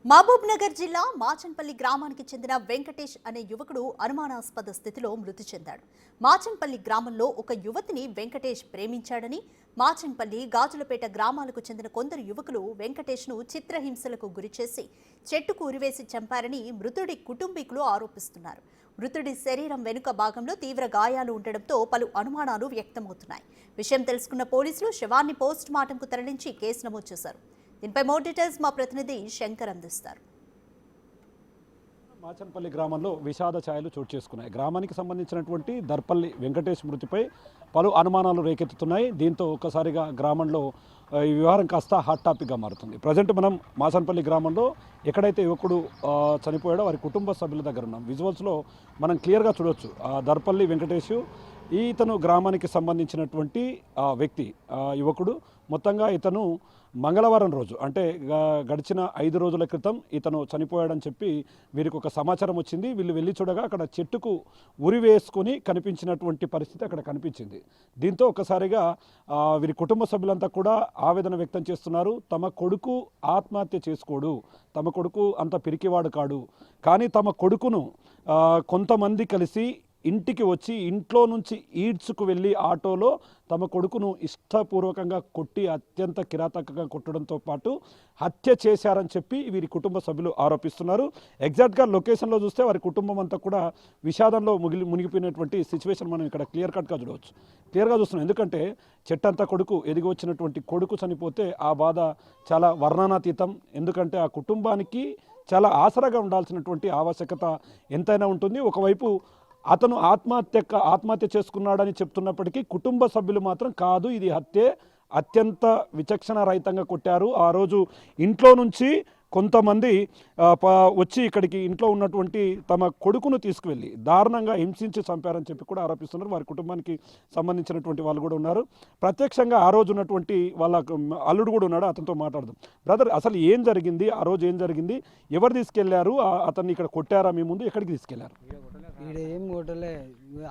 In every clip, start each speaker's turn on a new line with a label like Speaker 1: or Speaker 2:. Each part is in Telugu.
Speaker 1: మహబూబ్ నగర్ జిల్లా మాచన్పల్లి గ్రామానికి చెందిన వెంకటేష్ అనే యువకుడు అనుమానాస్పద స్థితిలో మృతి చెందాడు. మాచన్పల్లి గ్రామంలో ఒక యువతిని వెంకటేష్ ప్రేమించాడని, మాచన్పల్లి గాజులపేట గ్రామాలకు చెందిన కొందరు యువకులు వెంకటేష్ను చిత్రహింసలకు గురిచేసి చెట్టుకు ఉరివేసి చంపారని మృతుడి కుటుంబీకులు ఆరోపిస్తున్నారు. మృతుడి శరీరం వెనుక భాగంలో తీవ్ర గాయాలు ఉండడంతో పలు అనుమానాలు వ్యక్తమవుతున్నాయి. విషయం తెలుసుకున్న పోలీసులు శవాన్ని పోస్ట్ మార్టంకు తరలించి కేసు నమోదు చేశారు. దీనిపై మోర్ డీటెయిల్స్ మా ప్రతినిధి శంకర్ అందిస్తారు.
Speaker 2: మాచన్పల్లి గ్రామంలో విషాద ఛాయలు చోటు చేసుకున్నాయి. గ్రామానికి సంబంధించినటువంటి దర్పల్లి వెంకటేష్ మృతిపై పలు అనుమానాలు రేకెత్తుతున్నాయి. దీంతో ఒక్కసారిగా గ్రామంలో ఈ వ్యవహారం కాస్త హాట్ టాపిక్గా మారుతుంది. ప్రజెంట్ మనం మాచన్పల్లి గ్రామంలో ఎక్కడైతే యువకుడు చనిపోయాడో వారి కుటుంబ సభ్యుల దగ్గర ఉన్నాం. విజువల్స్లో మనం క్లియర్గా చూడవచ్చు దర్పల్లి వెంకటేష్ ఇతను గ్రామానికి సంబంధించినటువంటి వ్యక్తి యువకుడు. మొత్తంగా ఇతను మంగళవారం రోజు అంటే గడిచిన 5 రోజుల క్రితం ఇతను చనిపోయాడని చెప్పి వీరికి ఒక సమాచారం వచ్చింది. వీళ్ళు వెళ్ళి చూడగా అక్కడ చెట్టుకు ఉరి వేసుకొని కనిపించినటువంటి పరిస్థితి అక్కడ కనిపించింది. దీంతో ఒకసారిగా వీరి కుటుంబ సభ్యులంతా కూడా ఆవేదన వ్యక్తం చేస్తున్నారు. తమ కొడుకు ఆత్మహత్య చేసుకోడు, తమ కొడుకు అంత పిరికివాడు కాడు, కానీ తమ కొడుకును కొంతమంది కలిసి ఇంటికి వచ్చి ఇంట్లో నుంచి ఈడ్చుకు వెళ్ళి ఆటోలో తమ కొడుకును ఇష్టపూర్వకంగా కొట్టి అత్యంత కిరాతకంగా కొట్టడంతో పాటు హత్య చేశారని చెప్పి వీరి కుటుంబ సభ్యులు ఆరోపిస్తున్నారు. ఎగ్జాక్ట్గా లొకేషన్లో చూస్తే వారి కుటుంబం అంతా కూడా విషాదంలో మునిగిపోయినటువంటి సిచ్యువేషన్ మనం ఇక్కడ క్లియర్ కట్గా చూడవచ్చు. క్లియర్గా చూస్తున్నాం. ఎందుకంటే చెట్టంతా కొడుకు ఎదిగి వచ్చినటువంటి కొడుకు చనిపోతే ఆ బాధ చాలా వర్ణనాతీతం. ఎందుకంటే ఆ కుటుంబానికి చాలా ఆసరాగా ఉండాల్సినటువంటి ఆవశ్యకత ఎంతైనా ఉంటుంది. ఒకవైపు అతను ఆత్మహత్య చేసుకున్నాడని చెప్తున్నప్పటికీ కుటుంబ సభ్యులు మాత్రం కాదు, ఇది హత్యే, అత్యంత విచక్షణ రహితంగా కొట్టారు. ఆ రోజు ఇంట్లో నుంచి కొంతమంది వచ్చి ఇక్కడికి ఇంట్లో ఉన్నటువంటి తమ కొడుకును తీసుకువెళ్ళి దారుణంగా హింసించి చంపారని చెప్పి కూడా ఆరోపిస్తున్నారు. వారి కుటుంబానికి సంబంధించినటువంటి వాళ్ళు కూడా ఉన్నారు. ప్రత్యక్షంగా ఆ రోజు ఉన్నటువంటి వాళ్ళ అల్లుడు కూడా ఉన్నాడు. అతనితో మాట్లాడదాం. బ్రదర్, అసలు ఏం జరిగింది? ఆ రోజు ఏం జరిగింది? ఎవరు తీసుకెళ్లారు? అతన్ని ఇక్కడ కొట్టారా? మీ ముందు ఎక్కడికి తీసుకెళ్లారు?
Speaker 3: ఇక్కడ ఏం కొట్టలే,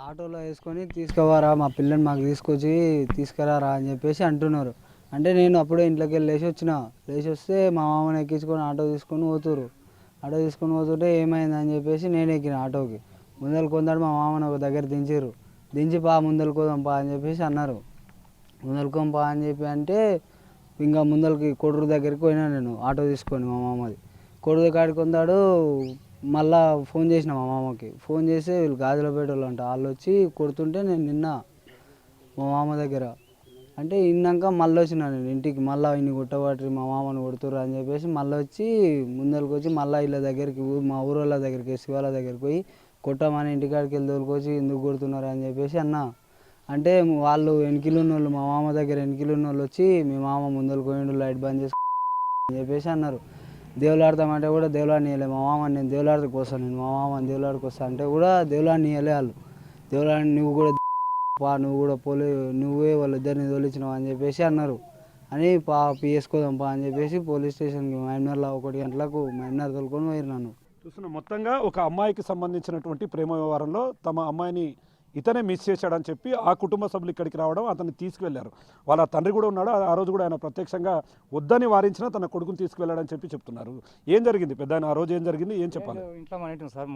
Speaker 3: ఆటోలో వేసుకొని తీసుకువారా, మా పిల్లని మాకు తీసుకొచ్చి తీసుకురారా అని చెప్పేసి అంటున్నారు. అంటే నేను అప్పుడే ఇంట్లోకి వెళ్ళి లేచి వస్తే మా మామని ఎక్కించుకొని ఆటో తీసుకొని పోతుంటే ఏమైందని చెప్పేసి నేను ఎక్కిన ఆటోకి. ముందలు కొందాడు మా మామని ఒక దగ్గర దించి ముందలు కోదాంపా అని చెప్పేసి అన్నారు. ముందలుకోంపా అని చెప్పి అంటే ఇంకా ముందలకి కొడురు దగ్గరికి పోయినా నేను ఆటో తీసుకొని మా మామది. కొడురు కాడికి కొందాడు. మళ్ళా ఫోన్ చేసిన మా మామకి. ఫోన్ చేసి వీళ్ళు గాజులపేట వాళ్ళు అంట, వాళ్ళు వచ్చి కొడుతుంటే నేను నిన్న మా మామ దగ్గర అంటే విన్నాక మళ్ళీ వచ్చిన నేను ఇంటికి. మళ్ళీ ఇన్ని కొట్టబట్టి మా మామని కొడుతుర్రు అని చెప్పేసి మళ్ళీ వచ్చి ముందరికి వచ్చి మళ్ళీ వీళ్ళ దగ్గరికి మా ఊరోళ్ళ దగ్గరికి శివాల దగ్గరికి పోయి కొట్టమని ఇంటికాడికి వెళ్ళి తోలుకొచ్చి ఎందుకు కొడుతున్నారు అని చెప్పేసి అన్న. అంటే వాళ్ళు వెనకిలున్న వాళ్ళు, మా మామ దగ్గర వెనకిలున్న వాళ్ళు వచ్చి మీ మామ ముందరికి పోయిండు, లైట్ బంద్ చేసి అని చెప్పేసి అన్నారు. దేవులాడతామంటే కూడా దేవులాడిని ఇవ్వలే మా మామ. నేను దేవులాడికి వస్తాను, నేను మా మామని దేవులాడికి వస్తా అంటే కూడా దేవులాడిని ఇవ్వలే వాళ్ళు. దేవులాడిని నువ్వు కూడా నువ్వే వాళ్ళిద్దరిని తోలిచ్చినావు అని చెప్పేసి అన్నారు. అని వేసుకోదాంపా అని చెప్పేసి పోలీస్ స్టేషన్కి మైనర్లో 1 గంటలకు మైనర్ తోలుకొని పోయారు నన్ను.
Speaker 2: చూస్తున్నా మొత్తంగా ఒక అమ్మాయికి సంబంధించినటువంటి ప్రేమ వ్యవహారంలో తమ అమ్మాయిని ఇతనే మిస్ చేశాడని చెప్పి ఆ కుటుంబ సభ్యులు ఇక్కడికి రావడం, అతన్ని తీసుకువెళ్లారు. వాళ్ళ తండ్రి కూడా ఉన్నాడు. ఆ రోజు కూడా ఆయన ప్రత్యక్షంగా వద్దని వారించినా తన కొడుకుని తీసుకువెళ్ళాడని చెప్పి చెప్తున్నారు. ఏం జరిగింది పెద్ద? ఆ రోజు ఏం జరిగింది, ఏం చెప్పాలి?
Speaker 4: ఇంట్లో మన సార్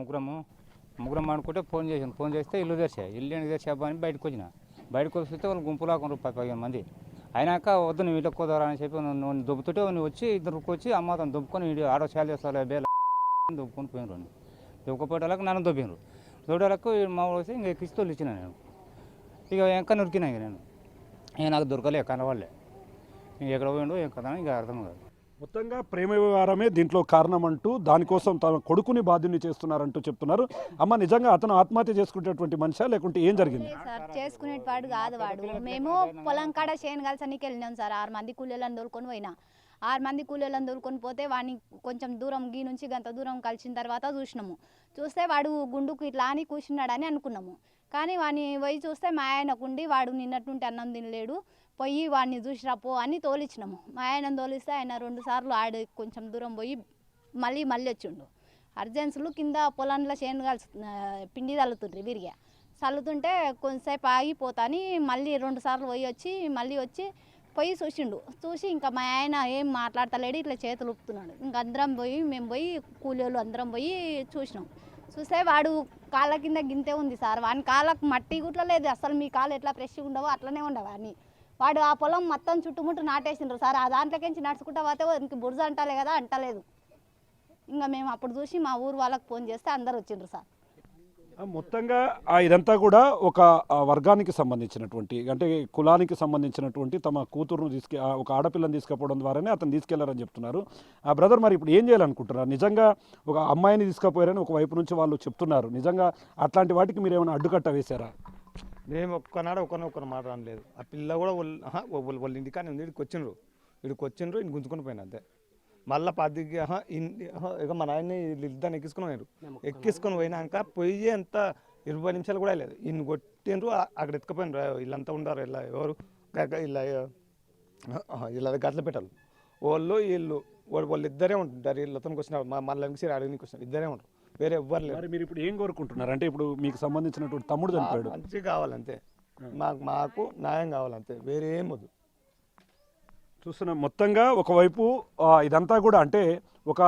Speaker 4: ముగ్గురం అనుకుంటే ఫోన్ చేస్తే ఇల్లు తెరిచాబా అని బయటకు వస్తే వాళ్ళు గుంపులాగా 15 మంది అయినాక వద్దు నువ్వు ఇళ్ళకి కోదారా అని చెప్పి నువ్వు దుబ్బుతుంటే నువ్వు వచ్చి ఇద్దరు వచ్చి అమ్మ తను దుబ్బుకొని ఆడో చేయాలి చేస్తారు దుబ్బుకొని పోయినరు. దుబ్బకపోయేటలకు నన్ను దొబ్బినరు మా వస్తే ఇంక ఎక్కిస్తూ ఇచ్చిన నేను. ఇక ఇంకా నొరికినా నేను నాకు దొరకలే, కనవాళ్ళే. ఇంక ఎక్కడ పోయిండో ఏం కదా ఇక అర్థం కాదు.
Speaker 2: మొత్తంగా ప్రేమ వ్యవహారమే దీంట్లో కారణం అంటూ దానికోసం తన కొడుకుని బాధ్యుని చేస్తున్నారంటూ చెప్తున్నారు. అమ్మ, నిజంగా అతను ఆత్మహత్య చేసుకునేటువంటి మనిషా లేకుంటే ఏం జరిగింది?
Speaker 5: సార్ చేసుకునేవాడు కాదు వాడు. మేము పొలం కాడ చేను కలిసి వెళ్ళినాం సార్. 6 మంది కూలీలను తోలుకొని పోయినా. 6 మంది కూలీలను తోలుకొని పోతే వాడిని కొంచెం దూరం గీ నుంచి గంత దూరం కలిసిన తర్వాత చూస్తే వాడు గుండుకు ఇట్లా అని కూర్చున్నాడని అనుకున్నాము. కానీ వాడిని పోయి చూస్తే మా ఆయనకుండి వాడు నిన్నట్టుంటే అన్నం తినలేడు, పోయి వాడిని చూసిరాపో అని తోలిచ్చినాము. మా ఆయన తోలిస్తే ఆయన 2 సార్లు ఆడి కొంచెం దూరం పోయి మళ్ళీ వచ్చిండు. అర్జెన్సులు కింద పొలంలో చేను కలిసి పిండి చల్లుతుండ్రి విరిగా చల్లుతుంటే కొంతసేపు ఆగిపోతాని మళ్ళీ 2 సార్లు పోయి వచ్చి పోయి చూసిండు. చూసి ఇంకా మా ఆయన ఏం మాట్లాడతలేడు, ఇట్లా చేతులు ఊపుతున్నాడు. ఇంకా అందరం పోయి మేము పోయి కూలీలు అందరం పోయి చూసినాం. చూస్తే వాడు కాళ్ళ కింద గింతే ఉంది సార్. వాని కాళ్ళకు మట్టి గుట్ల లేదు. అసలు మీ కాళ్ళు ఎట్లా ఫ్రెష్గా ఉండవో అట్లనే ఉండవు అని. వాడు ఆ పొలం మొత్తం చుట్టుముట్టు నాటేసిండ్రు సార్. ఆ దాంట్లోకించి నడుచుకుంటా పోతే ఇంక బురద అంటలే కదా, అంటలేదు. ఇంకా మేము అప్పుడు చూసి మా ఊరు వాళ్ళకి ఫోన్ చేస్తే అందరు వచ్చిండ్రు సార్.
Speaker 2: మొత్తంగా ఇదంతా కూడా ఒక వర్గానికి సంబంధించినటువంటి అంటే కులానికి సంబంధించినటువంటి తమ కూతురును ఒక ఆడపిల్లని తీసుకుపోవడం ద్వారానే అతను తీసుకెళ్లారని చెప్తున్నారు. ఆ బ్రదర్ మరి ఇప్పుడు ఏం చేయాలనుకుంటున్నారు? నిజంగా ఒక అమ్మాయిని తీసుకుపోయారని ఒక వైపు నుంచి వాళ్ళు చెప్తున్నారు. నిజంగా అట్లాంటి వాటికి మీరు ఏమైనా అడ్డుకట్ట వేశారా?
Speaker 6: మేము ఒక్కనాడు ఒకరిని మాట అనలేదు. ఆ పిల్ల కూడా వాళ్ళ ఇంటికానే ఉంది. ఇక్కడికి వచ్చిండ్రు ఈయన గుంజుకొని పోయినా అంతే. మళ్ళీ పదికి ఇక మా నాయన్ని ఇద్దరిని ఎక్కించుకొని పోయినాక పోయి అంత 20 నిమిషాలు కూడా లేదు. ఈయన కొట్టిండ్రు, అక్కడ ఎత్తుకుపోయినరు. వీళ్ళంతా ఉండారు ఇలా ఎవరు ఇలా గట్ల పెట్టాలి వీళ్ళు ఇద్దరే ఉంటుంటారు. వీళ్ళతో వచ్చినారు మళ్ళీ అడగనికి వచ్చినారు, ఇద్దరే ఉంటారు, వేరే ఎవ్వరు లేరు.
Speaker 2: మీరు ఇప్పుడు ఏం కోరుకుంటున్నారు? అంటే ఇప్పుడు మీకు సంబంధించినటువంటి తమ్ముడు చనిపోయాడు,
Speaker 6: మంచిగా కావాలంతే, మాకు న్యాయం కావాలంతే, వేరే ఏం వద్దు.
Speaker 2: చూస్తున్నాం మొత్తంగా ఒకవైపు ఇదంతా కూడా అంటే ఒక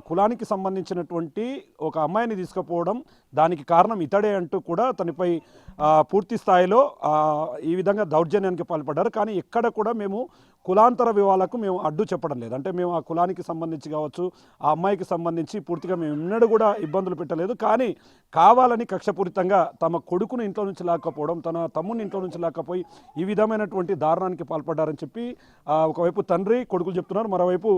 Speaker 2: కులానికి సంబంధించినటువంటి ఒక అమ్మాయిని తీసుకుపోవడం, దానికి కారణం ఇతడే అంటూ కూడా తనపై పూర్తి స్థాయిలో ఈ విధంగా దౌర్జన్యానికి పాల్పడ్డారు. కానీ ఎక్కడ కూడా మేము కులాంతర వివాహాలకు మేము అడ్డు చెప్పడం లేదు. అంటే మేము ఆ కులానికి సంబంధించి కావచ్చు, ఆ అమ్మాయికి సంబంధించి పూర్తిగా మేము ఎన్నడూ కూడా ఇబ్బందులు పెట్టలేదు. కానీ కావాలని కక్షపూరితంగా తమ కొడుకును ఇంట్లో నుంచి లాక్కపోవడం, తన తమ్ముని ఇంట్లో నుంచి లాక్కపోయి ఈ విధమైనటువంటి దారుణానికి పాల్పడ్డారని చెప్పి ఒకవైపు తండ్రి కొడుకులు చెప్తున్నారు. మరోవైపు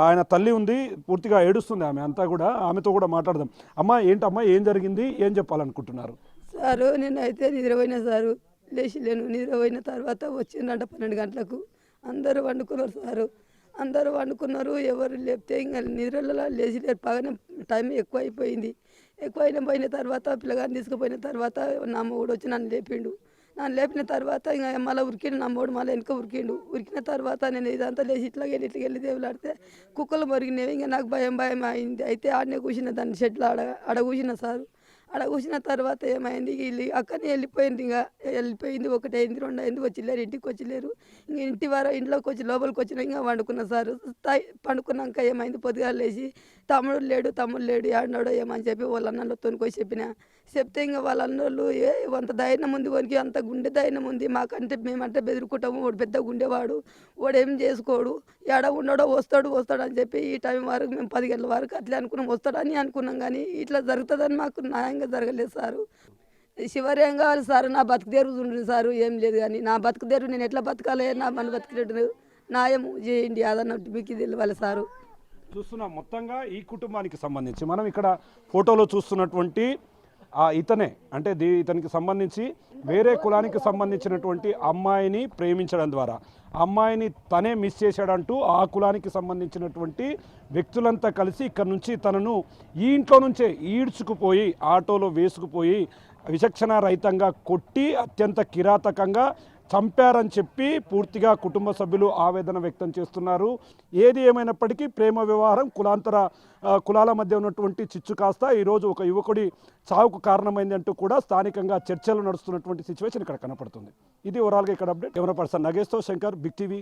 Speaker 2: ఆయన తల్లి ఉంది, పూర్తిగా ఏడుస్తుంది ఆమె అంతా కూడా. ఆమెతో కూడా మాట్లాడదాం. అమ్మ ఏంటమ్మా, ఏం జరిగింది, ఏం చెప్పాలనుకుంటున్నారు?
Speaker 7: సారు నేనైతే నిద్రపోయినా సారు, లేచిలేను. నిద్రపోయిన తర్వాత వచ్చిందంట 12 గంటలకు. అందరూ వండుకున్నారు సారు, అందరూ వండుకున్నారు. ఎవరు లేపితే ఇంకా నిద్రలో లేచిలేరు. పగనే టైం ఎక్కువ అయిపోయిన తర్వాత పిల్లగారిని తీసుకుపోయిన తర్వాత నా మొగుడు వచ్చి నన్ను లేపిన తర్వాత ఇంకా మళ్ళీ ఉరికిండు. నా మొగుడు మళ్ళీ వెనక ఉరికిన తర్వాత నేను ఇదంతా లేచి ఇట్లా వెళ్ళి దేవులాడితే కుక్కలు మొరిగినవి. ఇంకా నాకు భయం అయింది. అయితే ఆడనే కూర్చున్న దాన్ని షెడ్లో ఆడ కూర్చున్న సారు. ఆడ కూర్చున్న తర్వాత ఏమైంది, వీళ్ళు అక్కడనే వెళ్ళిపోయింది. 1 అయింది, 2 అయింది, వచ్చిలేరు, ఇంటికి వచ్చిలేరు. ఇంకా ఇంట్లోకి వచ్చి లోపలికి వచ్చినా ఇంకా వండుకున్న సారు. పండుకున్నాక ఏమైంది, పొద్దుగాలు లేచి తమ్ముడు లేడు ఆడినాడో ఏమని చెప్పి వాళ్ళ అన్నలతో చెప్తే ఇంకా వాళ్ళ అన్నోళ్ళు అంత ధైర్యం ఉంది, వానికి అంత గుండె ధైర్యం ఉంది. మేమంటే బెదిరుకుంటాము, వాడు పెద్ద గుండెవాడు, వాడు ఏం చేసుకోడు, ఎడ ఉన్నాడో వస్తాడు అని చెప్పి ఈ టైం వరకు మేము 10 గంటల వరకు అట్లా వస్తాడని అనుకున్నాం. కానీ ఇట్లా జరుగుతుందని మాకు న్యాయంగా జరగలేదు సారు. చివరి ఏం కావాలి సారు, నా బతుకుదేరు ఉంటుంది సారు. ఏం లేదు కానీ నా బతుకుదేరు నేను ఎట్లా బతకాలి, మన బతికేటట్టు న్యాయం చేయండి, అదన్నట్టు మీకు తెలియాలి సారు.
Speaker 2: చూస్తున్నాం మొత్తంగా ఈ కుటుంబానికి సంబంధించి మనం ఇక్కడ ఫోటోలో చూస్తున్నటువంటి ఇతనే అంటే ఇతనికి సంబంధించి వేరే కులానికి సంబంధించినటువంటి అమ్మాయిని ప్రేమించడం ద్వారా అమ్మాయిని తనే మిస్ చేశాడంటూ ఆ కులానికి సంబంధించినటువంటి వ్యక్తులంతా కలిసి ఇక్కడ నుంచి తనను ఈ ఇంట్లో నుంచే ఈడ్చుకుపోయి ఆటోలో వేసుకుపోయి విచక్షణ రహితంగా కొట్టి అత్యంత కిరాతకంగా చంపారని చెప్పి పూర్తిగా కుటుంబ సభ్యులు ఆవేదన వ్యక్తం చేస్తున్నారు. ఏది ఏమైనప్పటికీ ప్రేమ వ్యవహారం కులాల మధ్య ఉన్నటువంటి చిచ్చు కాస్త ఈరోజు ఒక యువకుడి చావుకు కారణమైంది అంటూ కూడా స్థానికంగా చర్చలు నడుస్తున్నటువంటి సిచ్యువేషన్ ఇక్కడ కనపడుతుంది. ఇది ఓవరాల్గా ఇక్కడ అప్డేట్. కెమెరా పర్సన్ నగేష్తో శంకర్, బిగ్ టీవీ.